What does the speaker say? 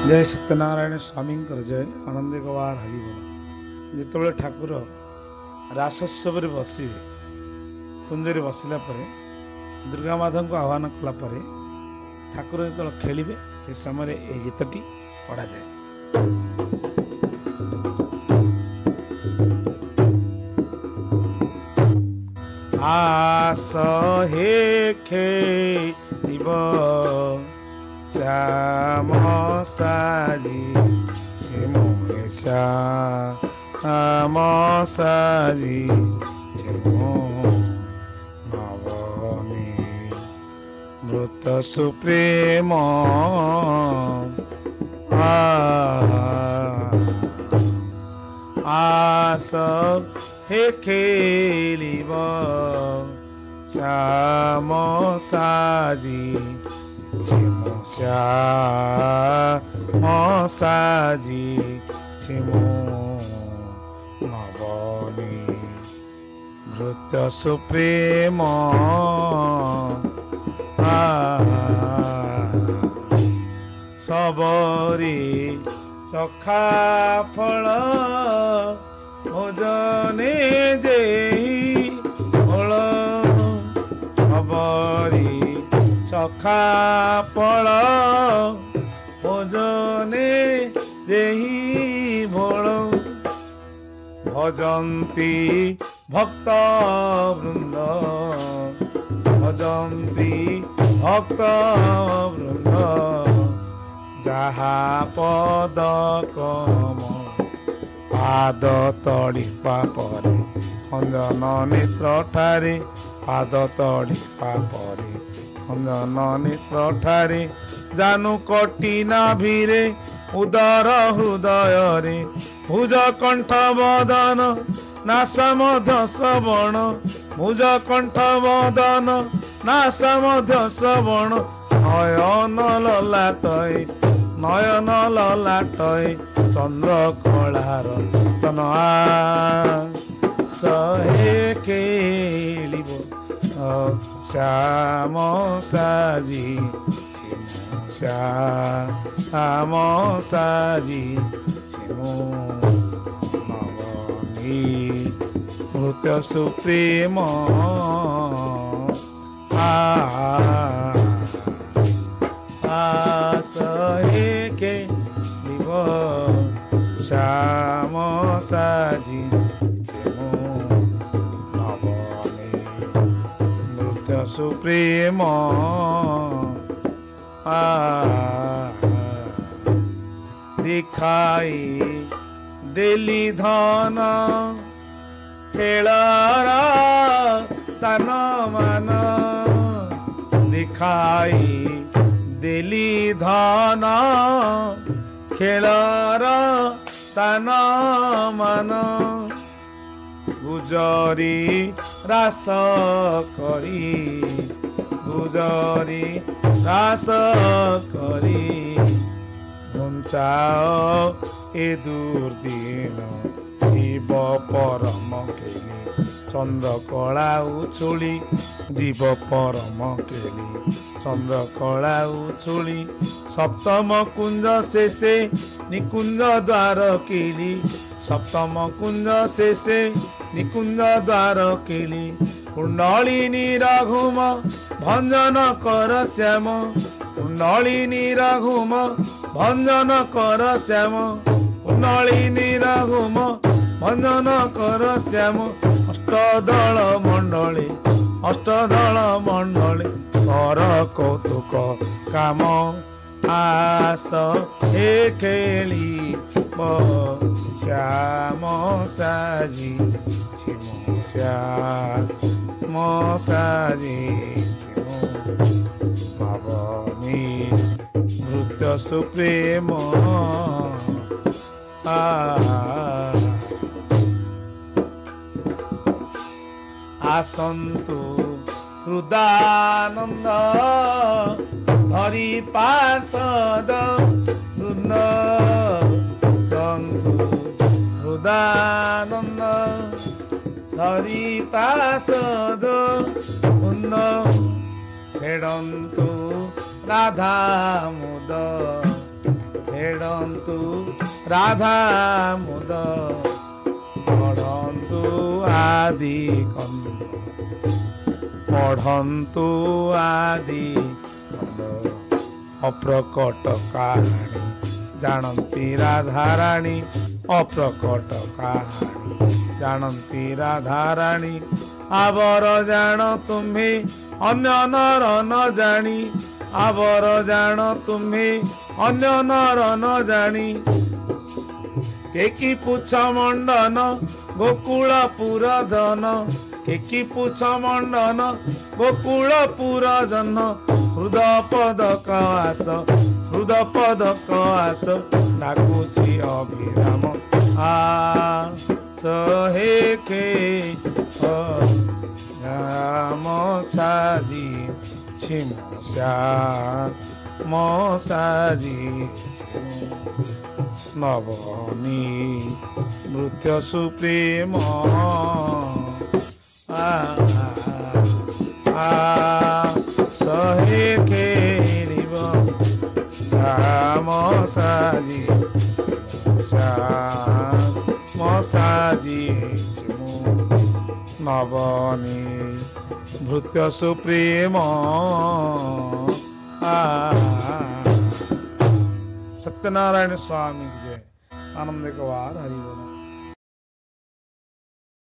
जय सत्यनारायण स्वामी जय आनंद गवार हरिबोल जिते ठाकुर रासोत्सव बसवे कुंज बसला दुर्गा माधव को आह्वान कलापर ठाकुर जो खेलिए से समय ये गीतटी पढ़ा जाए। आस हे खेलिब श्याम साजी छिमुए श्याम साजी छिमु नवनी मृत सुप्रेम आस हे खेलिब श्याम साजी छिमु श्याम साजी छिमु नवनी मृत सुप्रेम सबरी चखा फल भोजने जेहि फल सबरी चखा फल भोजने जेहि फल भजन्ति भक्त वृंद भजन्ति भक्त वृंद जहा पद कम पाद तड़िपा परे खंजन नेत्र ठारे पाद तड़िपा परे खंजन नेत्र ठारे जानु कटी नाभिरे उदर हृदय रे भुज कंठ बदन नासमध श्रवण भुज कंठ बदन नासमध श्रवण नयन ललाटय नयन ललाटय चंद्र कलार स्तन सहे खेलिब श्याम साजी श्याम साजी छिमु नवनी मृत सुप्रेम आस हे खेलिब श्याम साजी छिमु नवनी मृत सुप्रेम दिखाई देली धन खेलार स्थान मान दिखाई देली धन खेलार स्थान मान गुजरी रास करी गुजरी रास करी घुंचाओ ए दुर्दिन जीव परम केली चंद्र कला उछुली जीव परम केली चंद्र कला उछुली सप्तम कुंज शेषे निकुंज द्वार केली सप्तम कुंज शेषे निकुंज द्वार केली कुंडलिनी रघुम भंजन कर श्याम कुंडलिनी रघुम भंजन कर श्याम कुंडलिनी रघुम भंजन कर श्याम अष्टदल मंडली कर कौतुक काम आस हे खेली श्याम साजी छिमु श्याम साजी छिमु नवनी मृत सुप्रेम आसन्तु हृदानंद धरी पार्षद वृंद सन्तु हृदानंद धरी पार्षद वृंद फेडन्तु राधा मुद क्रीडन्तु राधा मुद पढ़न्तु आदि कन्द पढ़न्तु आदि कन्द अप्रकट कहानी जानती राधा रानी अप्रकट कहानी जानती राधा रानी आवर जान तुम्हें अन्य नर न जानी आवर जान तुम्हें अन्य नर न जानी केकी पुछ मंडन गोकुल पुरधन केकी पुछ मंडन गोकुल पुरजन हृदय पदक आस हृदय पदक आस डाकुची अभिराम आ सहे के राम साजी छिमसा मसाजी नवनी नृत्य सुप्रेम सहे खेलिब राम साजी मसाजी नवनी नृत्य सुप्रेम सत्यनारायण स्वामी जय आनंद कवार हरि बोल।